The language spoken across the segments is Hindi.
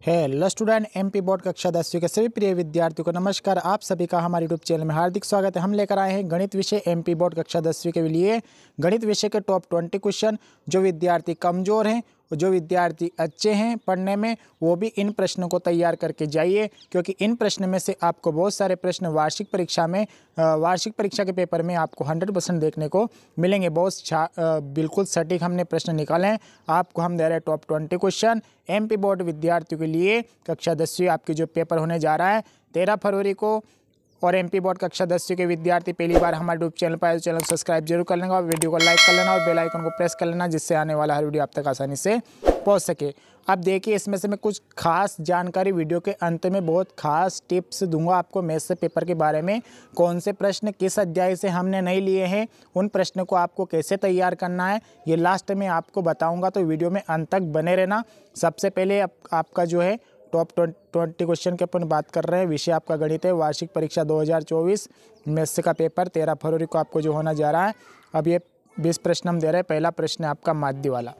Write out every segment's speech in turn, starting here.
हेलो स्टूडेंट, एमपी बोर्ड कक्षा 10वीं के सभी प्रिय विद्यार्थियों को नमस्कार। आप सभी का हमारे यूट्यूब चैनल में हार्दिक स्वागत है। हम लेकर आए हैं गणित विषय एमपी बोर्ड कक्षा 10वीं के लिए गणित विषय के टॉप 20 क्वेश्चन। जो विद्यार्थी कमज़ोर हैं और जो विद्यार्थी अच्छे हैं पढ़ने में, वो भी इन प्रश्नों को तैयार करके जाइए, क्योंकि इन प्रश्न में से आपको बहुत सारे प्रश्न वार्षिक परीक्षा के पेपर में आपको 100% देखने को मिलेंगे। बिल्कुल सटीक हमने प्रश्न निकाले हैं। आपको हम दे रहे हैं टॉप 20 क्वेश्चन एमपी बोर्ड विद्यार्थियों के लिए। कक्षा 10वीं आपकी जो पेपर होने जा रहा है 13 फरवरी को, और एमपी बोर्ड कक्षा 10वीं के विद्यार्थी पहली बार हमारे यूट्यूब चैनल पर आए तो चैनल सब्सक्राइब जरूर कर लेंगे और वीडियो को लाइक कर लेना और बेल आइकन को प्रेस कर लेना, जिससे आने वाला हर वीडियो आप तक आसानी से पहुंच सके। अब देखिए, इसमें से मैं कुछ खास जानकारी वीडियो के अंत में बहुत खास टिप्स दूंगा आपको मैथ्स से पेपर के बारे में। कौन से प्रश्न किस अध्याय से हमने नहीं लिए हैं, उन प्रश्नों को आपको कैसे तैयार करना है, ये लास्ट में आपको बताऊंगा, तो वीडियो में अंत तक बने रहना। सबसे पहले आपका जो है टॉप 20 क्वेश्चन की अपन बात कर रहे हैं। विषय आपका गणित है, वार्षिक परीक्षा 2024 मैथ्स का पेपर 13 फरवरी को आपको जो होना जा रहा है। अब ये 20 प्रश्न हम दे रहे हैं। पहला प्रश्न है आपका माध्य वाला।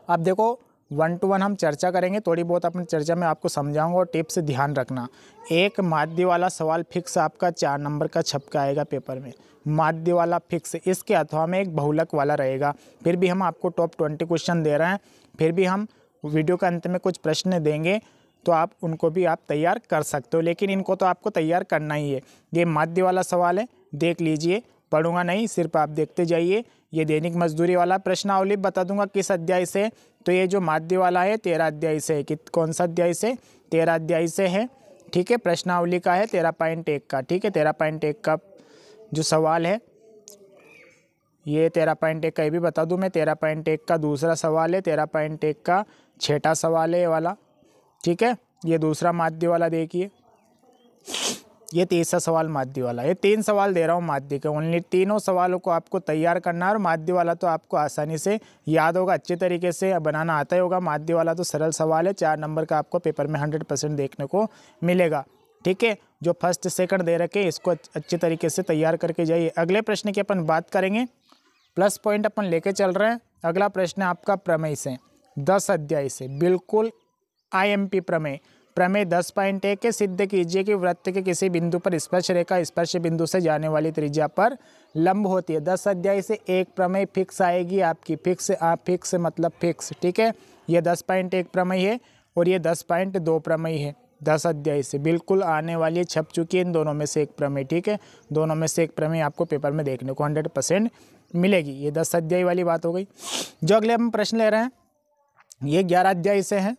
अब देखो, 1 to 1 हम चर्चा करेंगे, थोड़ी बहुत अपनी चर्चा में आपको समझाऊंगा और टिप्स ध्यान रखना। एक माध्य वाला सवाल फिक्स आपका 4 नंबर का छपका आएगा पेपर में, माध्य वाला फिक्स। इसके अथवा में एक बहुलक वाला रहेगा। फिर भी हम आपको टॉप 20 क्वेश्चन दे रहे हैं, फिर भी हम वीडियो के अंत में कुछ प्रश्न देंगे, तो आप उनको भी आप तैयार कर सकते हो, लेकिन इनको तो आपको तैयार करना ही है। ये माध्य वाला सवाल है, देख लीजिए, पढ़ूंगा नहीं, सिर्फ आप देखते जाइए। ये दैनिक मजदूरी वाला प्रश्नावली बता दूंगा किस अध्याय से। तो ये जो माध्य वाला है 13 अध्याय से है। कौन सा अध्याय से? 13 अध्याय से है। ठीक है, प्रश्नावली का है 13.1 का। ठीक है, 13.1 का जो सवाल है ये 13.1 का, ये भी बता दूं मैं। 13.1 का दूसरा सवाल है, 13.1 का छठा सवाल है ये वाला। ठीक है, ये दूसरा माध्य वाला देखिए, ये तीसरा सवाल माध्य वाला। ये 3 सवाल दे रहा हूँ माध्य के, ओनली तीनों सवालों को आपको तैयार करना है। और माध्य वाला तो आपको आसानी से याद होगा, अच्छे तरीके से बनाना आता ही होगा। माध्य वाला तो सरल सवाल है, 4 नंबर का आपको पेपर में 100% देखने को मिलेगा। ठीक है, जो फर्स्ट सेकंड दे रखे इसको अच्छे तरीके से तैयार करके जाइए। अगले प्रश्न की अपन बात करेंगे, प्लस पॉइंट अपन लेके चल रहे हैं। अगला प्रश्न है आपका प्रमेय से, 10 अध्याय से, बिल्कुल IMP प्रमेय। प्रमेय 10.1 के सिद्ध कीजिए कि वृत्त के किसी बिंदु पर स्पर्श रेखा स्पर्श बिंदु से जाने वाली त्रिज्या पर लंब होती है। 10 अध्याय से एक प्रमेय फिक्स आएगी आपकी। फिक्स मतलब फिक्स। ठीक है, ये 10.1 प्रमेय है और ये 10.2 प्रमेय है। 10 अध्याय से बिल्कुल आने वाली, छप चुकी है इन दोनों में से एक प्रमेय। ठीक है, दोनों में से एक प्रमेय आपको पेपर में देखने को 100% मिलेगी। ये 10 अध्याय वाली बात हो गई। जो अगले हम प्रश्न ले रहे हैं ये 11 अध्याय से है।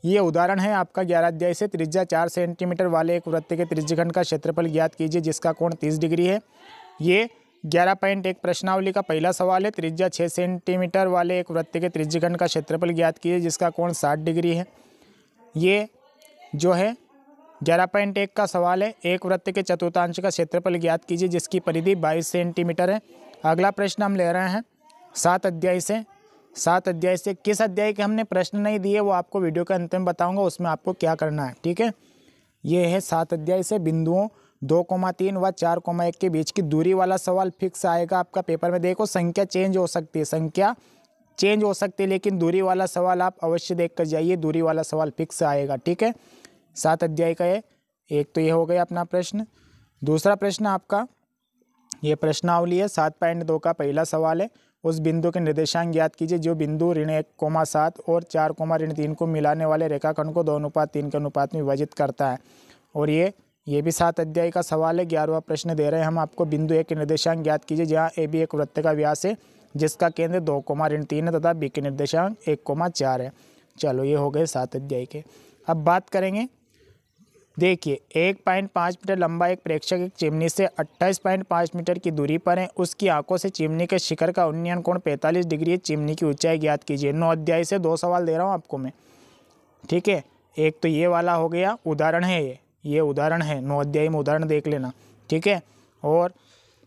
ये उदाहरण है आपका 11 अध्याय से। त्रिज्या 4 सेंटीमीटर वाले एक वृत्त के त्रिज्यखंड का क्षेत्रफल ज्ञात कीजिए जिसका कोण 30 डिग्री है। ये 11.1 प्रश्नावली का पहला सवाल है। त्रिज्या 6 सेंटीमीटर वाले एक वृत्त के त्रिज्यखंड का क्षेत्रफल ज्ञात कीजिए जिसका कोण 60 डिग्री है। ये जो है 11.1 का सवाल है। एक वृत्त के चतुर्थांश का क्षेत्रफल ज्ञात कीजिए जिसकी परिधि 22 सेंटीमीटर है। अगला प्रश्न हम ले रहे हैं 7 अध्याय से। 7 अध्याय से किस अध्याय के हमने प्रश्न नहीं दिए वो आपको वीडियो के अंत में बताऊंगा, उसमें आपको क्या करना है। ठीक है, ये है 7 अध्याय से। बिंदुओं 2,3 व 4,1 के बीच की दूरी वाला सवाल फिक्स आएगा आपका पेपर में। देखो, संख्या चेंज हो सकती है, लेकिन दूरी वाला सवाल आप अवश्य देख कर जाइए। दूरी वाला सवाल फिक्स आएगा। ठीक है, 7 अध्याय का है। एक तो ये हो गया अपना प्रश्न। दूसरा प्रश्न आपका ये प्रश्नावली है 7.2 का पहला सवाल है। उस बिंदु के निर्देशांक ज्ञात कीजिए जो बिंदु ऋण 1,7 और 4,3 को मिलाने वाले रेखाखंड को 2:3 के अनुपात में विभाजित करता है। और ये भी 7 अध्याय का सवाल है। 11वां प्रश्न दे रहे हैं हम आपको, बिंदु A के निर्देशांक ज्ञात कीजिए जहाँ AB एक वृत्त का व्यास है जिसका केंद्र 2,3 है तथा B के निर्देशांक 1,4 है। चलो, ये हो गए 7 अध्याय के। अब बात करेंगे, देखिए 1.5 मीटर लंबा एक प्रेक्षक एक चिमनी से 28.5 मीटर की दूरी पर है। उसकी आंखों से चिमनी के शिखर का उन्नयन कोण 45 डिग्री है। चिमनी की ऊंचाई ज्ञात कीजिए। 9 अध्याय से 2 सवाल दे रहा हूँ आपको मैं। ठीक है, एक तो ये वाला हो गया, उदाहरण है ये उदाहरण है। 9 अध्याय में उदाहरण देख लेना। ठीक है, और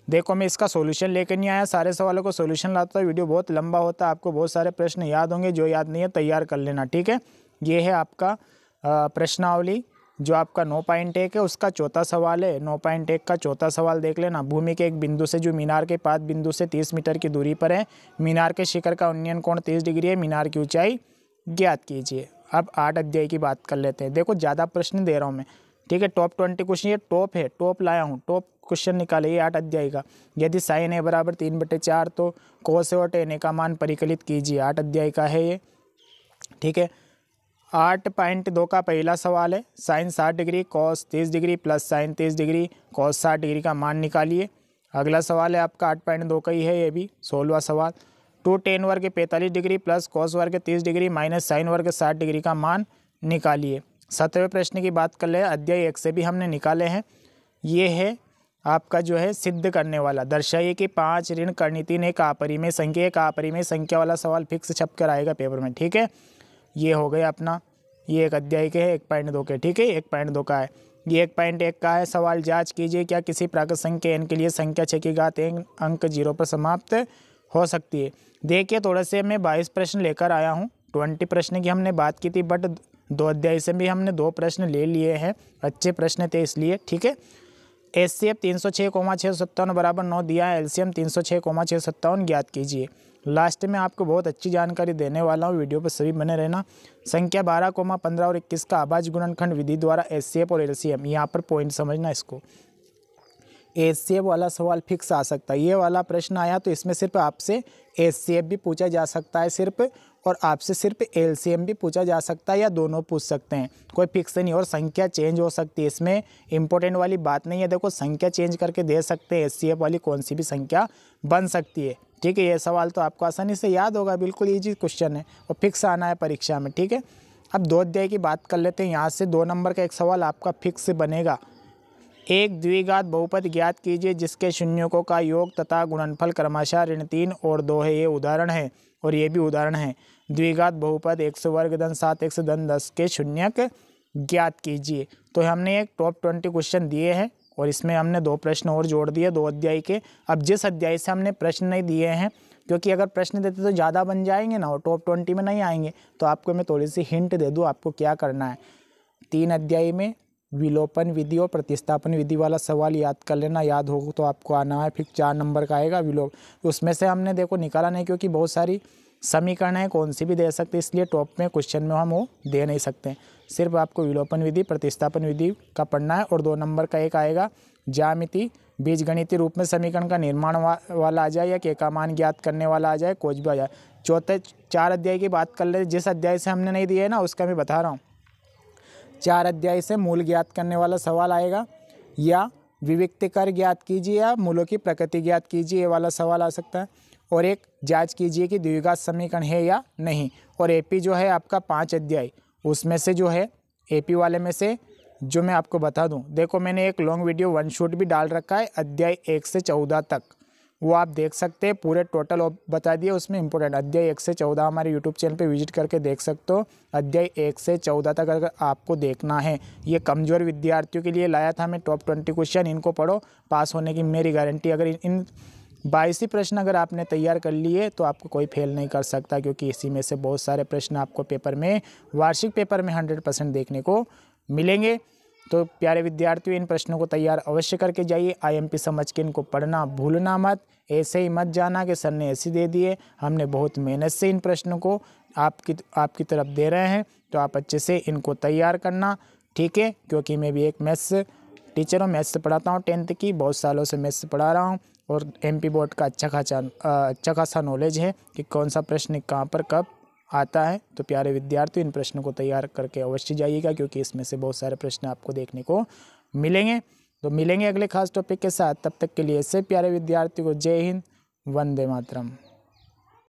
देखो, मैं इसका सॉल्यूशन लेकर नहीं आया, सारे सवालों को सॉल्यूशन लाता हूँ। वीडियो बहुत लंबा होता है, आपको बहुत सारे प्रश्न याद होंगे, जो याद नहीं है तैयार कर लेना। ठीक है, ये है आपका प्रश्नावली जो आपका 9.1 है, उसका चौथा सवाल है। 9.1 का चौथा सवाल देख लेना। भूमि के एक बिंदु से जो मीनार के पाद बिंदु से 30 मीटर की दूरी पर है, मीनार के शिखर का उन्नयन कोण 30 डिग्री है। मीनार की ऊंचाई ज्ञात कीजिए। अब 8 अध्याय की बात कर लेते हैं। देखो ज़्यादा प्रश्न दे रहा हूँ मैं, ठीक है। टॉप 20 क्वेश्चन, ये टॉप है, टॉप लाया हूँ, टॉप क्वेश्चन निकाले ये 8 अध्याय का। यदि साइन ए बराबर 3/4 तो कोस ए और टेन ए का मान परिकलित कीजिए। 8 अध्याय का है ये, ठीक है। 8.2 का पहला सवाल है, sine 60 degree cos 30 degree plus sine 30 degree cos 60 degree का मान निकालिए। अगला सवाल है आपका 8.2 का ही है, ये भी 16वां सवाल। 2 टेन वर्ग 45 डिग्री प्लस कॉस वर्ग 30 डिग्री माइनस साइन वर्ग 60 डिग्री का मान निकालिए। 17वें प्रश्न की बात कर ले, अध्याय 1 से भी हमने निकाले हैं। ये है आपका जो है सिद्ध करने वाला, दर्शाइए कि 5 ऋण करनी 3 एक अपरिमेय संख्या, एक अपरिमेय संख्या वाला सवाल फिक्स छप कर आएगा पेपर में, ठीक है। ये हो गया अपना, ये एक अध्याय के है 1.2 के, ठीक है। 1.2 का है, ये 1.1 का है। सवाल जांच कीजिए क्या किसी प्राकृत संख्या n के लिए संख्या 6 की घात 1 अंक 0 पर समाप्त हो सकती है। देखिए थोड़े से मैं 22 प्रश्न लेकर आया हूँ। 20 प्रश्न की हमने बात की थी, बट 2 अध्याय से भी हमने 2 प्रश्न ले लिए हैं, अच्छे प्रश्न थे इसलिए, ठीक है। HCF 306,657 बराबर 9 दिया है। LCM 306,657 ज्ञात कीजिए। लास्ट में आपको बहुत अच्छी जानकारी देने वाला हूँ, वीडियो पर सभी बने रहना। संख्या 12,15 और 21 का अभाज्य गुणनखंड विधि द्वारा HCF और LCM, यहाँ पर पॉइंट समझना इसको। HCF वाला सवाल फिक्स आ सकता है, ये वाला प्रश्न आया तो इसमें सिर्फ आपसे HCF भी पूछा जा सकता है सिर्फ, और आपसे सिर्फ LCM भी पूछा जा सकता है, या दोनों पूछ सकते हैं, कोई फिक्स नहीं। और संख्या चेंज हो सकती है, इसमें इंपॉर्टेंट वाली बात नहीं है। देखो संख्या चेंज करके दे सकते हैं, HCF वाली कौन सी भी संख्या बन सकती है, ठीक है। ये सवाल तो आपको आसानी से याद होगा, बिल्कुल ईजी क्वेश्चन है और फिक्स आना है परीक्षा में, ठीक है। अब 2 अध्याय की बात कर लेते हैं। यहाँ से 2 नंबर का एक सवाल आपका फिक्स बनेगा। एक द्विघात बहुपद ज्ञात कीजिए जिसके शून्यों का योग तथा गुणनफल क्रमशः ऋण 3 और 2 है। ये उदाहरण है और ये भी उदाहरण है। द्विघात बहुपद x वर्ग धन 7x धन 10 के शून्यक ज्ञात कीजिए। तो हमने एक टॉप 20 क्वेश्चन दिए हैं और इसमें हमने 2 प्रश्न और जोड़ दिए 2 अध्याय के। अब जिस अध्याय से हमने प्रश्न नहीं दिए हैं, क्योंकि अगर प्रश्न देते तो ज़्यादा बन जाएंगे ना और टॉप 20 में नहीं आएंगे, तो आपको मैं थोड़ी सी हिंट दे दूँ आपको क्या करना है। 3 अध्याय में विलोपन विधि और प्रतिस्थापन विधि वाला सवाल याद कर लेना, याद होगा तो आपको आना है। फिर 4 नंबर का आएगा विलोप, उसमें से हमने देखो निकाला नहीं, क्योंकि बहुत सारी समीकरण है, कौन सी भी दे सकते, इसलिए टॉप में क्वेश्चन में हम वो दे नहीं सकते। सिर्फ आपको विलोपन विधि प्रतिस्थापन विधि का पढ़ना है। और 2 नंबर का एक आएगा ज्यामिति बीजगणितीय रूप में समीकरण का निर्माण वाला आ जाए, या के का मान ज्ञात करने वाला आ जाए, कुछ भी आ जाए। 4 अध्याय की बात कर ले, जिस अध्याय से हमने नहीं दिए ना उसका मैं बता रहा हूँ। 4 अध्याय से मूल ज्ञात करने वाला सवाल आएगा, या विविक्त कर ज्ञात कीजिए, या मूलों की प्रकृति ज्ञात कीजिए, ये वाला सवाल आ सकता है। और एक जांच कीजिए कि द्विघात समीकरण है या नहीं। और एपी जो है आपका 5 अध्याय, उसमें से जो है एपी वाले में से जो मैं आपको बता दूं, देखो मैंने एक लॉन्ग वीडियो 1 शॉट भी डाल रखा है अध्याय 1 से 14 तक, वो आप देख सकते हैं, पूरे टोटल बता दिए उसमें इंपॉर्टेंट। अध्याय 1 से 14 हमारे यूट्यूब चैनल पे विजिट करके देख सकते हो। अध्याय 1 से 14 तक अगर आपको देखना है, ये कमज़ोर विद्यार्थियों के लिए लाया था मैं टॉप 20 क्वेश्चन, इनको पढ़ो, पास होने की मेरी गारंटी। अगर इन 22 प्रश्न अगर आपने तैयार कर लिए तो आपको कोई फेल नहीं कर सकता, क्योंकि इसी में से बहुत सारे प्रश्न आपको पेपर में, वार्षिक पेपर में 100% देखने को मिलेंगे। तो प्यारे विद्यार्थियों, इन प्रश्नों को तैयार अवश्य करके जाइए। IMP समझ के इनको पढ़ना भूलना मत, ऐसे ही मत जाना कि सर ने ऐसे दे दिए। हमने बहुत मेहनत से इन प्रश्नों को आपकी तरफ दे रहे हैं, तो आप अच्छे से इनको तैयार करना, ठीक है। क्योंकि मैं भी एक मैथ्स टीचर हूँ, मैथ्स पढ़ाता हूँ, 10th की, बहुत सालों से मैथ्स पढ़ा रहा हूँ, और MP बोर्ड का अच्छा खासा नॉलेज है कि कौन सा प्रश्न कहाँ पर कब आता है। तो प्यारे विद्यार्थी, इन प्रश्नों को तैयार करके अवश्य जाइएगा, क्योंकि इसमें से बहुत सारे प्रश्न आपको देखने को मिलेंगे। तो मिलेंगे अगले खास टॉपिक के साथ, तब तक के लिए से प्यारे विद्यार्थियों को जय हिंद, वंदे मातरम।